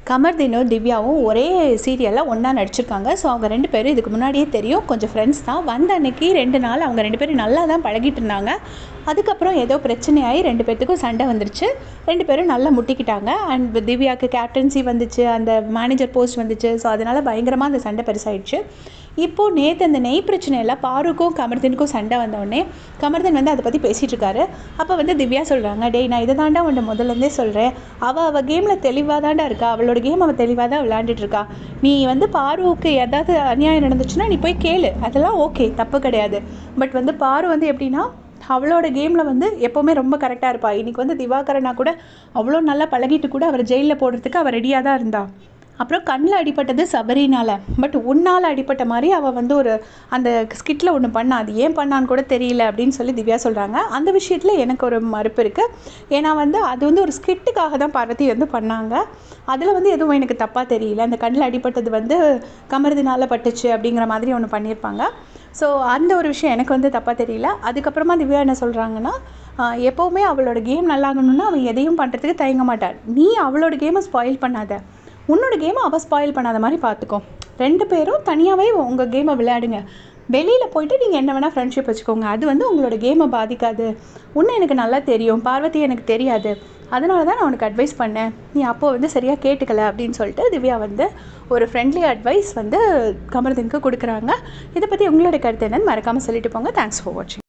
கமர்தீனும் திவ்யாவும் ஒரே சீரியலில் ஒன்றா நடிச்சிருக்காங்க. ஸோ அவங்க 2 பேரும் இதுக்கு முன்னாடியே தெரியும், கொஞ்சம் ஃப்ரெண்ட்ஸ் தான். வந்த அன்னைக்கு 2 நாள் அவங்க 2 பேரும் நல்லா தான் பழகிட்டு இருந்தாங்க. அதுக்கப்புறம் ஏதோ பிரச்சனையாகி 2 பேர்த்துக்கும் சண்டை வந்துருச்சு. 2 பேரும் நல்லா முட்டிக்கிட்டாங்க. அண்ட் திவ்யாவுக்கு கேப்டன்சி வந்துச்சு, அந்த மேனேஜர் போஸ்ட் வந்துச்சு. ஸோ அதனால் பயங்கரமாக அந்த சண்டை பெருசாகிடுச்சு. இப்போது நேற்று அந்த நெய் பிரச்சனையில் பாருக்கும் கமர்தீனுக்கும் சண்டை வந்தோடனே கமர்தீன் வந்து அதை பற்றி பேசிகிட்டு இருக்காரு. அப்போ வந்து திவ்யா சொல்கிறாங்க, டேய் நான் இதை தாண்டா உன்னை முதல்லேருந்தே சொல்கிறேன், அவள் கேமில் தெளிவாக தாண்டா இருக்கா, அவளோட கேம் அவள் தெளிவாக தான் விளையாண்டுட்டு இருக்கா. நீ வந்து பாருவுக்கு ஏதாவது அநியாயம் நடந்துச்சுன்னா நீ போய் கேளு, அதெல்லாம் ஓகே, தப்பு கிடையாது. பட் வந்து பாரு வந்து எப்படின்னா அவளோட கேமில் வந்து எப்போவுமே ரொம்ப கரெக்டாக இருப்பாள். இன்றைக்கி வந்து திவாகரனா கூட அவ்வளோ நல்லா பழகிட்டு கூட அவர் ஜெயிலில் போடுறதுக்கு அவள் ரெடியாக தான் இருந்தாள். அப்புறம் கண்ணில் அடிப்பட்டது சபரினால், பட் உன்னால் அடிப்பட்ட மாதிரி அவள் வந்து ஒரு அந்த ஸ்கிட்டில் ஒன்று பண்ணா, அது ஏன் பண்ணான்னு கூட தெரியல அப்படின்னு சொல்லி திவ்யா சொல்கிறாங்க. அந்த விஷயத்தில் எனக்கு ஒரு மறுப்பு இருக்குது. ஏன்னா வந்து அது வந்து ஒரு ஸ்கிட்டுக்காக தான் பார்வதி வந்து பண்ணாங்க. அதில் வந்து எதுவும் எனக்கு தப்பாக தெரியல. அந்த கண்ணில் அடிப்பட்டது வந்து கமர்தினால் பட்டுச்சு அப்படிங்கிற மாதிரி ஒன்று பண்ணியிருப்பாங்க. ஸோ அந்த ஒரு விஷயம் எனக்கு வந்து தப்பாக தெரியல. அதுக்கப்புறமா திவ்யா என்ன சொல்கிறாங்கன்னா, எப்போவுமே அவளோட கேம் நல்லாகணுன்னா அவன் எதையும் பண்ணுறதுக்கு தயங்க மாட்டாள். நீ அவளோட கேமை ஸ்பாயில் பண்ணாத, உன்னோட கேமை அவள் ஸ்பாயில் பண்ணாத மாதிரி பார்த்துக்கோ. 2 பேரும் தனியாகவே உங்கள் கேமை விளையாடுங்க. வெளியில் போய்ட்டு நீங்கள் என்ன வேணால் ஃப்ரெண்ட்ஷிப் வச்சுக்கோங்க. அது வந்து உங்களோட கேமை பாதிக்காது. உன்னை எனக்கு நல்லா தெரியும், பார்வதி எனக்கு தெரியாது, அதனால தான் நான் உனக்கு அட்வைஸ் பண்ணேன், நீ அப்போது வந்து சரியாக கேட்டுக்கல அப்படின்னு சொல்லிட்டு திவ்யா வந்து ஒரு ஃப்ரெண்ட்லி அட்வைஸ் வந்து கமர்தீனுக்கு கொடுக்குறாங்க. இதை பற்றி உங்களோட கருத்து என்னன்னு மறக்காமல் சொல்லிட்டு போங்க. தேங்க்ஸ் ஃபார் வாட்சிங்.